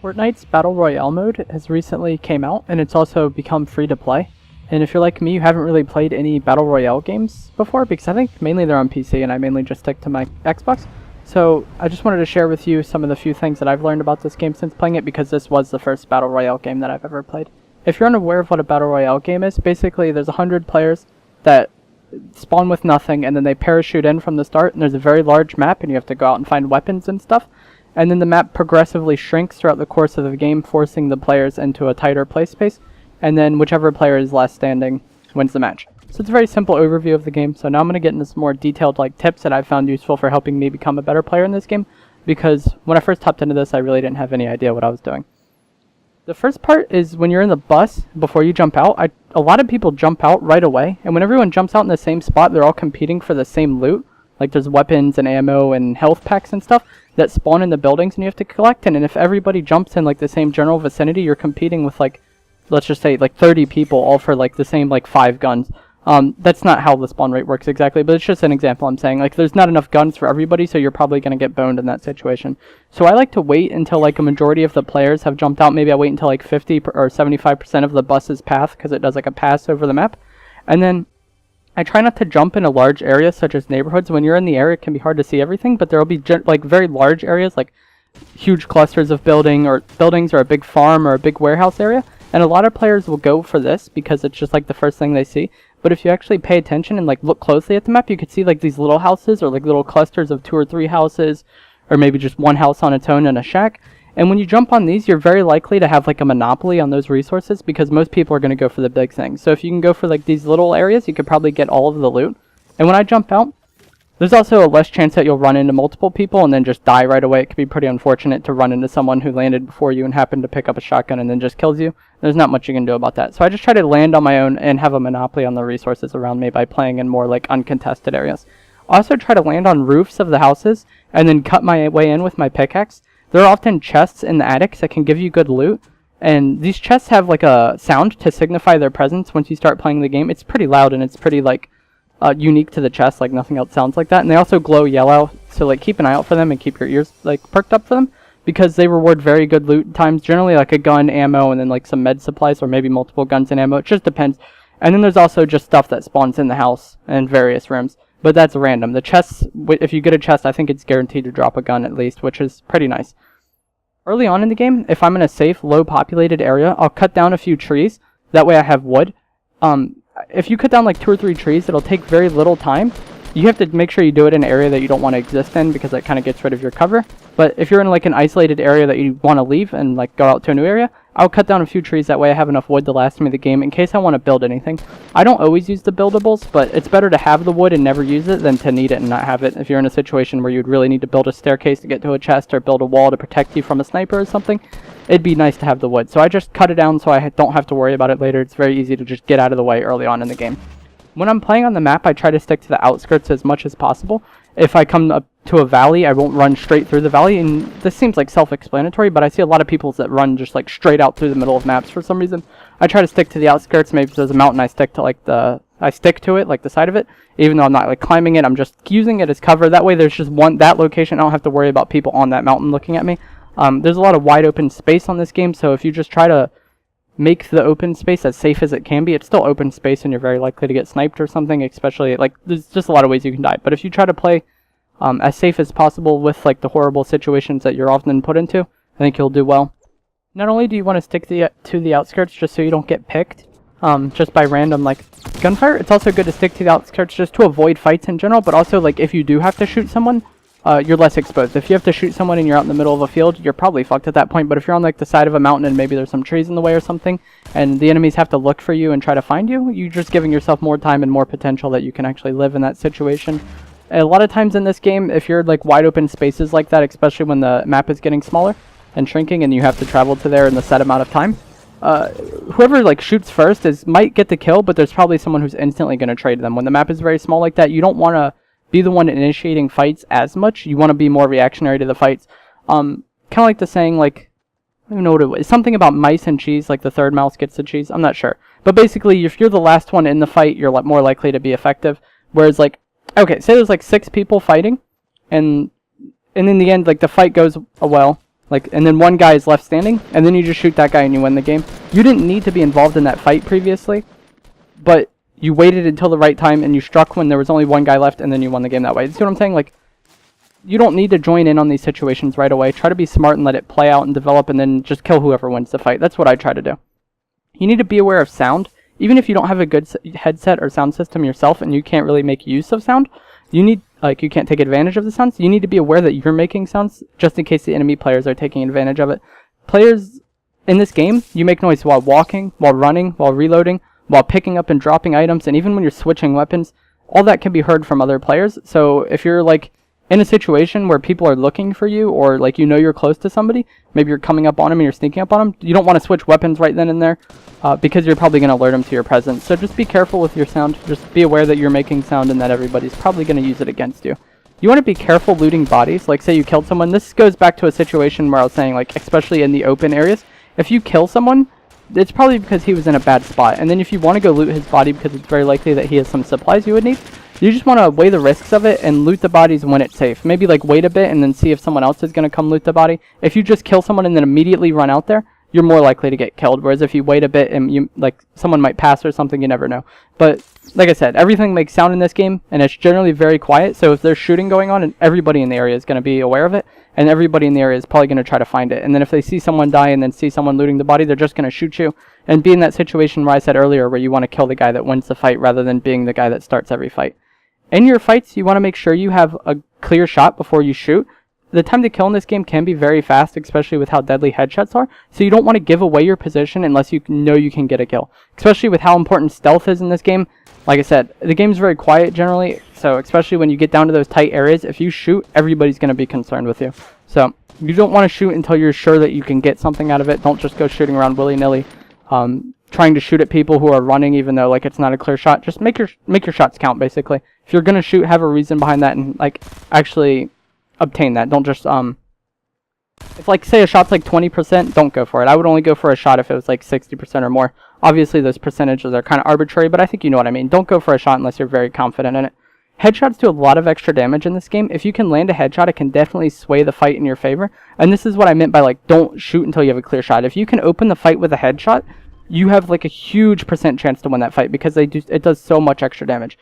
Fortnite's Battle Royale mode has recently came out, and it's also become free to play. And if you're like me, you haven't really played any Battle Royale games before, because I think mainly they're on PC, and I mainly just stick to my Xbox. So I just wanted to share with you some of the few things that I've learned about this game since playing it, because this was the first Battle Royale game that I've ever played. If you're unaware of what a Battle Royale game is, basically there's 100 players that spawn with nothing, and then they parachute in from the start, and there's a very large map, and you have to go out and find weapons and stuff. And then the map progressively shrinks throughout the course of the game, forcing the players into a tighter play space, and then whichever player is last standing wins the match. So it's a very simple overview of the game. So now I'm going to get into some more detailed tips that I've found useful for helping me become a better player in this game, because when I first hopped into this, I really didn't have any idea what I was doing. The first part is when you're in the bus, before you jump out, a lot of people jump out right away, and when everyone jumps out in the same spot, they're all competing for the same loot. Like there's weapons and ammo and health packs and stuff that spawn in the buildings and you have to collect. And if everybody jumps in the same general vicinity, you're competing with let's just say 30 people all for the same 5 guns. That's not how the spawn rate works exactly, but it's just an example I'm saying. There's not enough guns for everybody, so you're probably going to get boned in that situation. So I like to wait until a majority of the players have jumped out. Maybe I wait until 50 or 75% of the bus's path, because it does a pass over the map. And then I try not to jump in a large area such as neighborhoods. When you're in the area, it can be hard to see everything, but there will be very large areas, like huge clusters of buildings or a big farm or a big warehouse area. And a lot of players will go for this because it's just the first thing they see. But if you actually pay attention and look closely at the map, you could see these little houses or little clusters of 2 or 3 houses, or maybe just one house on its own and a shack. And when you jump on these, you're very likely to have a monopoly on those resources, because most people are going to go for the big things. So if you can go for these little areas, you could probably get all of the loot. And when I jump out, there's also a less chance that you'll run into multiple people and then just die right away. It could be pretty unfortunate to run into someone who landed before you and happened to pick up a shotgun and then just kills you. There's not much you can do about that. So I just try to land on my own and have a monopoly on the resources around me by playing in more uncontested areas. I also try to land on roofs of the houses and then cut my way in with my pickaxe. There are often chests in the attics that can give you good loot, and these chests have a sound to signify their presence once you start playing the game. It's pretty loud and it's pretty unique to the chest, nothing else sounds like that. And they also glow yellow, so keep an eye out for them and keep your ears perked up for them, because they reward very good loot times, generally a gun, ammo, and then some med supplies, or maybe multiple guns and ammo. It just depends. And then there's also just stuff that spawns in the house and various rooms. But that's random. The chests, if you get a chest, I think it's guaranteed to drop a gun at least, which is pretty nice. Early on in the game, if I'm in a safe, low-populated area, I'll cut down a few trees. That way I have wood. If you cut down 2 or 3 trees, it'll take very little time. You have to make sure you do it in an area that you don't want to exist in, because that kind of gets rid of your cover. But if you're in an isolated area that you want to leave and go out to a new area, I'll cut down a few trees. That way I have enough wood to last me the game in case I want to build anything. I don't always use the buildables, but it's better to have the wood and never use it than to need it and not have it. If you're in a situation where you'd really need to build a staircase to get to a chest, or build a wall to protect you from a sniper or something, it'd be nice to have the wood. So I just cut it down so I don't have to worry about it later. It's very easy to just get out of the way early on in the game. When I'm playing on the map, I try to stick to the outskirts as much as possible. If I come up to a valley, I won't run straight through the valley, and this seems self-explanatory, but I see a lot of people that run just straight out through the middle of maps for some reason. I try to stick to the outskirts. Maybe if there's a mountain, I stick to the side of it, even though I'm not climbing it. I'm just using it as cover. That way there's just that location. I don't have to worry about people on that mountain looking at me. There's a lot of wide open space on this game, so if you just try to make the open space as safe as it can be, it's still open space and you're very likely to get sniped or something, especially there's just a lot of ways you can die. But if you try to play as safe as possible with the horrible situations that you're often put into, I think you'll do well. Not only do you want to stick to the outskirts just so you don't get picked just by random gunfire, it's also good to stick to the outskirts just to avoid fights in general, but also if you do have to shoot someone, you're less exposed. If you have to shoot someone and you're out in the middle of a field, you're probably fucked at that point. But if you're on the side of a mountain and maybe there's some trees in the way or something, and the enemies have to look for you and try to find you, you're just giving yourself more time and more potential that you can actually live in that situation. A lot of times in this game, if you're wide open spaces like that, especially when the map is getting smaller and shrinking and you have to travel to there in the set amount of time, whoever shoots first might get the kill, but there's probably someone who's instantly going to trade them. When the map is very small like that, you don't want to be the one initiating fights as much. You want to be more reactionary to the fights. Kind of like the saying, I don't even know what it was. Something about mice and cheese, the third mouse gets the cheese. I'm not sure. But basically, if you're the last one in the fight, you're more likely to be effective. Whereas, okay, say there's 6 people fighting, and in the end, the fight goes well, Like, and then one guy is left standing, and then you just shoot that guy and you win the game. You didn't need to be involved in that fight previously, but you waited until the right time and you struck when there was only one guy left, and then you won the game that way. You see what I'm saying? Like, you don't need to join in on these situations right away. Try to be smart and let it play out and develop, and then just kill whoever wins the fight. That's what I try to do. You need to be aware of sound. Even if you don't have a good headset or sound system yourself and you can't really make use of sound, you need, like, you can't take advantage of the sounds, you need to be aware that you're making sounds just in case the enemy players are taking advantage of it. Players in this game, you make noise while walking, while running, while reloading, while picking up and dropping items, and even when you're switching weapons. All that can be heard from other players. So if you're like in a situation where people are looking for you, or like, you know, you're close to somebody, maybe you're coming up on them and you're sneaking up on them, you don't want to switch weapons right then and there, because you're probably going to alert them to your presence. So just be careful with your sound. Just be aware that you're making sound and that everybody's probably going to use it against you. You want to be careful looting bodies. Like, say you killed someone. This goes back to a situation where I was saying, like, especially in the open areas, if you kill someone, it's probably because he was in a bad spot. And then if you want to go loot his body because it's very likely that he has some supplies you would need, you just want to weigh the risks of it and loot the bodies when it's safe. Maybe like wait a bit and then see if someone else is going to come loot the body. If you just kill someone and then immediately run out there, you're more likely to get killed. Whereas if you wait a bit and you, like, someone might pass or something, you never know. But like I said, everything makes sound in this game, and it's generally very quiet. So if there's shooting going on, and everybody in the area is going to be aware of it, and everybody in the area is probably going to try to find it. And then if they see someone die and then see someone looting the body, they're just going to shoot you and be in that situation where I said earlier, where you want to kill the guy that wins the fight rather than being the guy that starts every fight. In your fights, you want to make sure you have a clear shot before you shoot. The time to kill in this game can be very fast, especially with how deadly headshots are, so you don't want to give away your position unless you know you can get a kill. Especially with how important stealth is in this game. Like I said, the game's very quiet generally, so especially when you get down to those tight areas, if you shoot, everybody's going to be concerned with you. So you don't want to shoot until you're sure that you can get something out of it. Don't just go shooting around willy-nilly, trying to shoot at people who are running even though, like, it's not a clear shot. Just make your shots count, basically. If you're going to shoot, have a reason behind that and, like, actually obtain that. Don't just, if, like, say a shot's like 20%, don't go for it. I would only go for a shot if it was like 60% or more. Obviously those percentages are kind of arbitrary, but I think you know what I mean. Don't go for a shot unless you're very confident in it. Headshots do a lot of extra damage in this game. If you can land a headshot, it can definitely sway the fight in your favor. And this is what I meant by, like, don't shoot until you have a clear shot. If you can open the fight with a headshot, you have, like, a huge percent chance to win that fight because it does so much extra damage.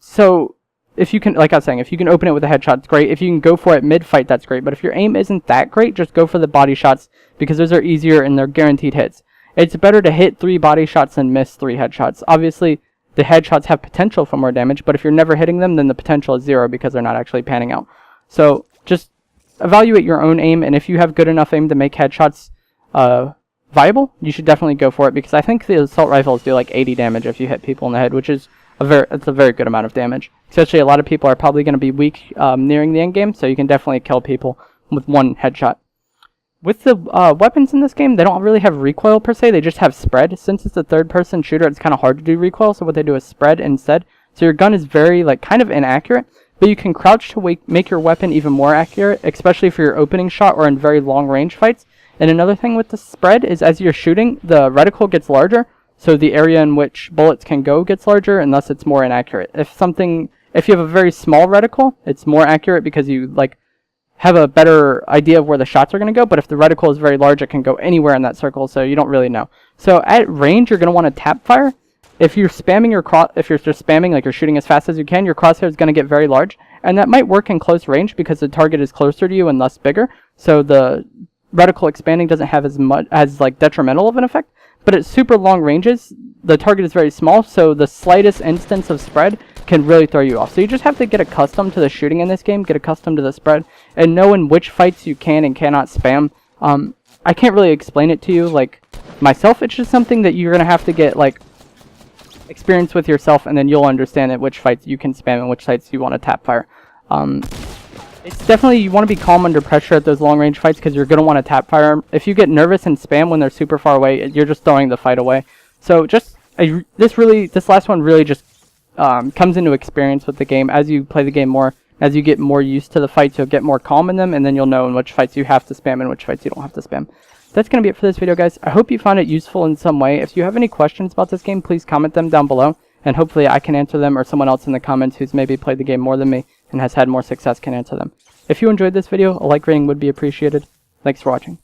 So if you can, like I was saying, if you can open it with a headshot, it's great. If you can go for it mid-fight, that's great. But if your aim isn't that great, just go for the body shots because those are easier and they're guaranteed hits. It's better to hit 3 body shots than miss 3 headshots. Obviously, the headshots have potential for more damage, but if you're never hitting them, then the potential is 0 because they're not actually panning out. So just evaluate your own aim, and if you have good enough aim to make headshots viable, you should definitely go for it because I think the assault rifles do like 80 damage if you hit people in the head, which is it's a very good amount of damage. Especially a lot of people are probably going to be weak nearing the end game, so you can definitely kill people with 1 headshot. With the weapons in this game, they don't really have recoil per se, they just have spread. Since it's a third-person shooter, it's kind of hard to do recoil, so what they do is spread instead. So your gun is very, like, kind of inaccurate, but you can crouch to make your weapon even more accurate, especially for your opening shot or in very long-range fights. And another thing with the spread is as you're shooting, the reticle gets larger, so the area in which bullets can go gets larger, and thus it's more inaccurate. If you have a very small reticle, it's more accurate because you, like, have a better idea of where the shots are going to go, but if the reticle is very large, it can go anywhere in that circle, so you don't really know. So at range, you're going to want to tap fire. If you're spamming if you're just spamming, like you're shooting as fast as you can, your crosshair is going to get very large, and that might work in close range because the target is closer to you and thus bigger, so the reticle expanding doesn't have as like detrimental of an effect. But at super long ranges, the target is very small, so the slightest instance of spread can really throw you off. So you just have to get accustomed to the shooting in this game, get accustomed to the spread, and know in which fights you can and cannot spam. I can't really explain it to you, like, myself. It's just something that you're going to have to get, like, experience with yourself, and then you'll understand at which fights you can spam and which fights you want to tap fire. It's definitely, you want to be calm under pressure at those long range fights because you're going to want to tap fire. If you get nervous and spam when they're super far away, you're just throwing the fight away. So just, this last one really just comes into experience with the game. As you play the game more, as you get more used to the fights, you'll get more calm in them, and then you'll know in which fights you have to spam and which fights you don't have to spam. That's going to be it for this video, guys. I hope you found it useful in some way. If you have any questions about this game, please comment them down below, and hopefully I can answer them, or someone else in the comments who's maybe played the game more than me and has had more success can answer them. If you enjoyed this video, a like rating would be appreciated. Thanks for watching.